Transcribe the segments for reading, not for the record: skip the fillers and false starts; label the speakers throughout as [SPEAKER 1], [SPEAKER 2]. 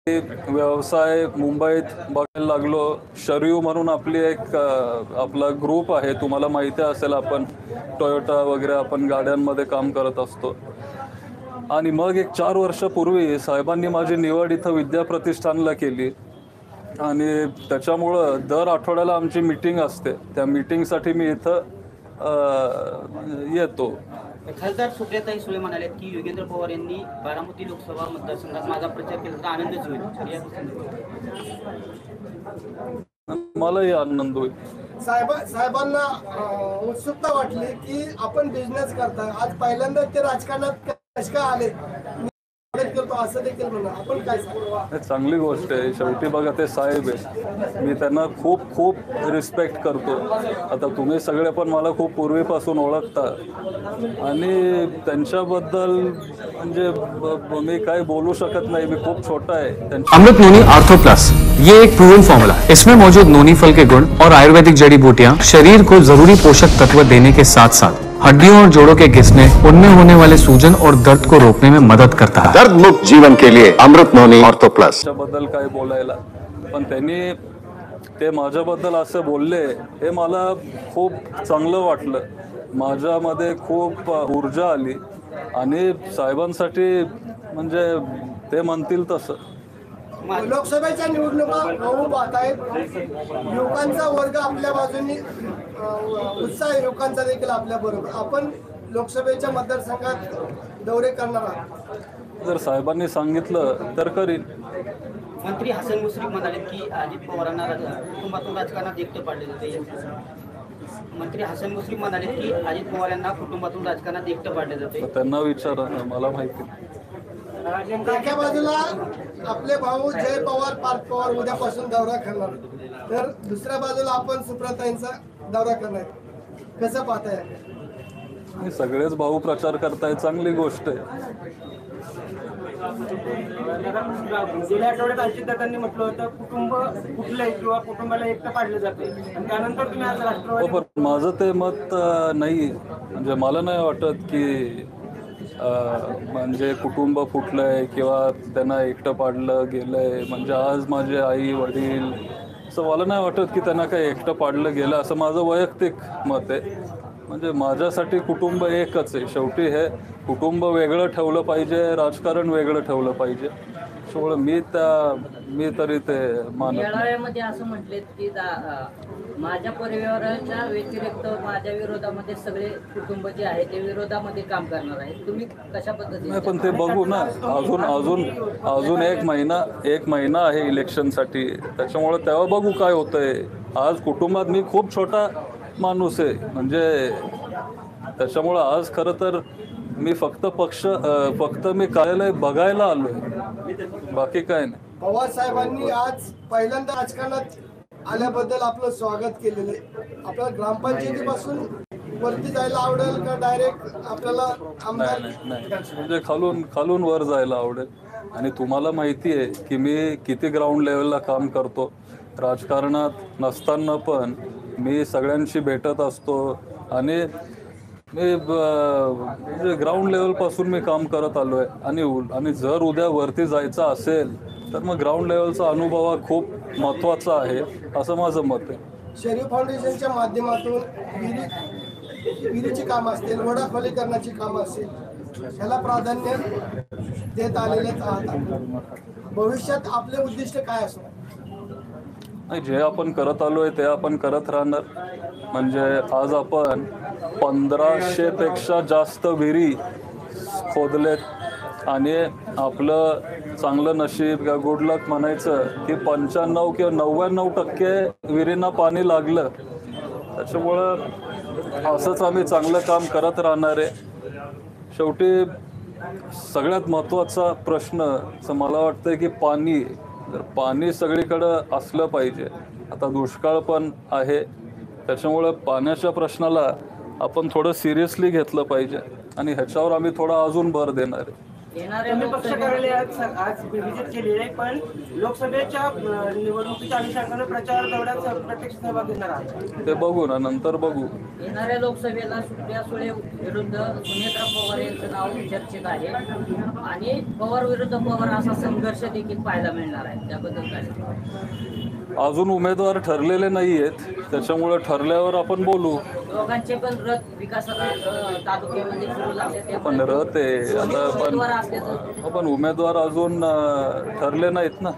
[SPEAKER 1] व्यवसाय मुंबईत बघायला लागलो. शरयू म्हणून आपली एक आपला ग्रुप आहे, तुम्हाला माहिती असेल. आपण टोयोटा वगैरे आपण गाड्यांमध्ये काम करत असतो. आणि मग एक 4 वर्षापूर्वी साहेबांनी माझी निवड इथं विद्या प्रतिष्ठानला केली आणि त्याच्यामुळं दर आठवड्याला आमची मीटिंग असते. त्या मीटिंगसाठी मी इथं येतो.
[SPEAKER 2] खासदार सुप्रियाताई सुळे म्हणाले की योगेंद्र पवार यांनी बारामती लोकसभा मतदारसंघात माझा प्रचार केला तर आनंदच होईल.
[SPEAKER 1] मलाही आनंद होईल.
[SPEAKER 3] साहेबांना उत्सुकता वाटली की आपण बिझनेस करताय. आज पहिल्यांदा ते राजकारणात कसे काय आले करतो असं देखील म्हणा, आपण काय सांगू?
[SPEAKER 1] चांगली गोष्ट आहे. शेवटी बघा, ते साहेब आहे, मी त्यांना खूप खूप रिस्पेक्ट करतो. आता तुम्ही सगळे पण मला खूप पूर्वीपासून ओळखता आणि त्यांच्याबद्दल म्हणजे मी काय बोलू शकत नाही. मी खूप छोटा आहे.
[SPEAKER 4] अमृत नोनी आर्थो प्लस, ये एक प्रूवन फॉर्मूला है। इसमें मौजूद नोनी फल के गुण और आयुर्वेदिक जड़ी बूटियां शरीर को जरूरी पोषक तत्व देने के साथ साथ हड्डियों और जोड़ों के घिसने, उनमें होने वाले सूजन और दर्द को रोकने में मदद करता है।
[SPEAKER 5] दर्द मुक्त जीवन के लिए अमृत नोनी ऑर्थो प्लस।
[SPEAKER 1] बद्दल काय बोलायला, पण त्यांनी ते माझ्याबद्दल असं बोलले हे मला खूप चांगलं वाटलं. माझ्यामध्ये खूप ऊर्जा आली आणि साहेबांसाठी म्हणजे ते म्हणतील तसं.
[SPEAKER 3] लोकसभेच्या निवडणुका होऊ पाहत आहेत. युवकांचा वर्ग आपल्या बाजूनी, उत्साह युवकांचा देखील आपल्या बरोबर. आपण लोकसभेच्या मतदारसंघात दौरे करणार आहात.
[SPEAKER 1] जर साहेबांनी सांगितलं तर करीन.
[SPEAKER 2] मंत्री हसन मुश्रीफ म्हणाले की अजित पवारांना कुटुंबातून राजकारणात एकटं पाडले जाते. मंत्री हसन मुश्रीफ म्हणाले की अजित पवार यांना कुटुंबातून राजकारणात एकटं पाडले जाते.
[SPEAKER 1] त्यांना विचारा, मला माहिती.
[SPEAKER 3] एका बाजूला आपले भाऊ जय पवार, पार्थ पवार उद्यापासून दौरा करणार, तर दुसऱ्या बाजूला आपण सुप्रियाताईंचा दौरा करणार. कसं पाहताय?
[SPEAKER 1] सगळेच भाऊ प्रचार करताय, चांगली गोष्ट आहे.
[SPEAKER 6] गेल्या आठवड्यात अजितदादांनी म्हटलं होतं कुटुंब कुठलंय किंवा कुटुंबाला एकटं पाडलं जाते आणि त्यानंतर तुम्ही आज राष्ट्रवादी.
[SPEAKER 1] पण माझं ते मत नाही. म्हणजे मला नाही वाटत की म्हणजे कुटुंब फुटलंय किंवा त्यांना एकटं पाडलं गेलंय. म्हणजे आज माझे आई वडील, असं मला नाही वाटत की त्यांना काही एकटं पाडलं गेलं, असं माझं वैयक्तिक मत आहे. म्हणजे माझ्यासाठी कुटुंब एकच आहे. शेवटी हे कुटुंब वेगळं ठेवलं पाहिजे, राजकारण वेगळं ठेवलं पाहिजे. त्यामुळे मी तरी ते
[SPEAKER 7] मेळाव्यामध्ये असं म्हटलेत की माझ्या परिवाराच्या व्यतिरिक्त माझ्या विरोधामध्ये सगळे कुटुंब जे आहे ते विरोधामध्ये काम करणार आहे. तुम्ही कशा पद्धतीने?
[SPEAKER 1] नाही, पण ते बघू ना. अजून एक महिना आहे इलेक्शनसाठी. त्याच्यामुळे तेव्हा बघू काय होतंय. आज कुटुंबात मी खूप छोटा माणूस आहे. म्हणजे त्याच्यामुळं आज खरं तर मी फक्त मी कार्यालय बघायला आलोय, बाकी काय नाही.
[SPEAKER 3] पवार साहेबांनी आज पहिल्यांदा राजकारणात आल्याबद्दल आपलं स्वागत केलेलं आहे. आपल्याला ग्रामपंचायतीपासून वरती जायला आवडेल का डायरेक्ट आपल्याला आमदार?
[SPEAKER 1] नाही, म्हणजे खालून वर जायला आवडेल. आणि तुम्हाला माहिती आहे की मी किती ग्राउंड लेवलला काम करतो. राजकारणात नसताना पण मी सगळ्यांशी भेटत असतो आणि मी म्हणजे ग्राउंड लेवलपासून मी काम करत आलो आहे. आणि जर उद्या वरती जायचं असेल तर मग ग्राउंड लेवलचा अनुभव हा खूप महत्त्वाचा आहे, असं माझं मत आहे.
[SPEAKER 3] शरीफ फाउंडेशनच्या माध्यमातून विहिरीची कामं असतील, वडाखोलीकरणाची कामं असतील, ह्याला प्राधान्य देत आलेलेच आहात. भविष्यात आपले उद्दिष्ट काय असणार?
[SPEAKER 1] नाही, जे आपण करत आलोय ते आपण करत राहणार. म्हणजे आज आपण 1500 पेक्षा जास्त विहिरी खोदलेत आणि आपलं चांगलं नशीब का गुड लक म्हणायचं की 95 किंवा 99% विहिरींना पाणी लागलं. त्याच्यामुळं असंच आम्ही चांगलं काम करत राहणार आहे. शेवटी सगळ्यात महत्त्वाचा प्रश्न असं मला वाटतं की पाणी. तर पाणी सगळीकडं असलं पाहिजे. आता दुष्काळ पण आहे, त्याच्यामुळं पाण्याच्या प्रश्नाला आपण थोडं सिरियसली घेतलं पाहिजे आणि ह्याच्यावर आम्ही थोडा अजून भर देणार आहे.
[SPEAKER 7] येणाऱ्या
[SPEAKER 6] तुम्ही पक्ष
[SPEAKER 7] लोकसभेत
[SPEAKER 6] कार्यालयात आज व्हिजिट केली आहे, पण लोकसभेच्या निवडणुकीच्या अनुषंगाने प्रचार दौऱ्यात प्रत्यक्ष सहभाग घेणार आहात.
[SPEAKER 1] ते बघू ना, नंतर बघू.
[SPEAKER 7] येणाऱ्या लोकसभेला सुप्रिया सुळे विरुद्ध सुनेत्रा पवार यांचं नाव चर्चेत आहे आणि पवार विरुद्ध पवार असा संघर्ष देखील पाहायला मिळणार आहे. त्याबद्दल काय?
[SPEAKER 1] अजून उमेदवार ठरलेले नाही आहेत, त्याच्यामुळे ठरल्यावर आपण बोलू.
[SPEAKER 7] दोघांचे पण रथ विकासात तालुक्यामध्ये सुरू झाले ते
[SPEAKER 1] पण रथ आहे आता,
[SPEAKER 7] उमेदवार असल्याचं
[SPEAKER 1] पण उमेदवार अजून ठरले नाहीत ना.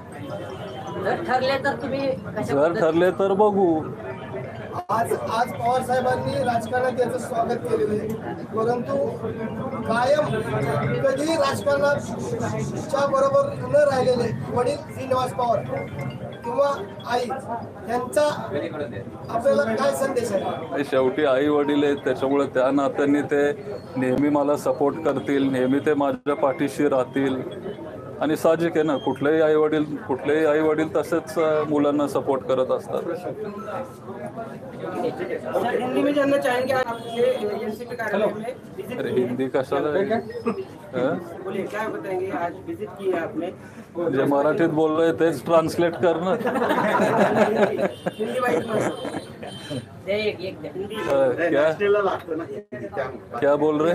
[SPEAKER 7] जर ठरले तर तुम्ही कशा
[SPEAKER 1] जर
[SPEAKER 7] पद्धतीने-
[SPEAKER 1] ठरले तर बघू.
[SPEAKER 3] आज पवार साहेबांनी राजकारणात याचं स्वागत केलेलं आहे, परंतु कायम कधी राजकारणाच्या बरोबर न राहिलेले वडील श्रीनिवास पवार किंवा आई यांचा आपल्याला काय संदेश आहे?
[SPEAKER 1] शेवटी आई वडील आहेत, त्याच्यामुळे त्या नात्याने ते नेहमी मला सपोर्ट करतील, नेहमी ते माझ्या पाठीशी राहतील. आणि साहजिक आहे ना, कुठलेही आई वडील तसेच मुलांना सपोर्ट करत असतात.
[SPEAKER 6] सर, हिंदी में जानना चाहेंगे आपके एनसीपी कार्यालय में विजिट
[SPEAKER 1] अरे
[SPEAKER 6] की है?
[SPEAKER 1] हिंदी कशाला आहे? हं?
[SPEAKER 6] बोलिए, क्या बताएंगे? आज विजिट की है आपने,
[SPEAKER 1] जे मराठीत बोललोय तेच ट्रान्सलेट कर ना.
[SPEAKER 6] हिंदी वाइज में
[SPEAKER 7] ते एक द्या.
[SPEAKER 1] क्या बोल रहे?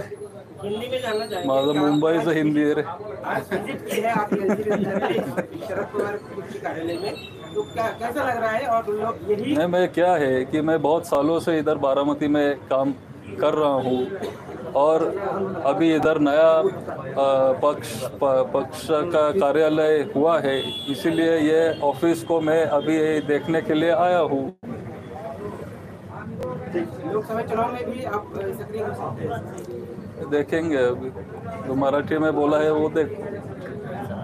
[SPEAKER 6] हिंदी में जानना चाहेंगे
[SPEAKER 1] माझं
[SPEAKER 6] कि आप
[SPEAKER 1] मुंबईचं हिंदी आहे रे.
[SPEAKER 6] आज विजिट की है आपने शरद पवार के कार्यालय में, तो कैसा लग रहा है? और लोग यही
[SPEAKER 1] नहीं, मैं क्या है कि मैं बहुत सालों से इधर बारामती में काम कर रहा हूँ और अभी इधर नया पक्ष का कार्यालय हुआ है, इसीलिए ये ऑफिस को मैं अभी देखने के लिए आया हूँ.
[SPEAKER 6] लोकसभा चुनाव में भी आप सक्रिय हो सकते हैं.
[SPEAKER 1] देखेंगे, अभी जो मराठी में बोला है वो देख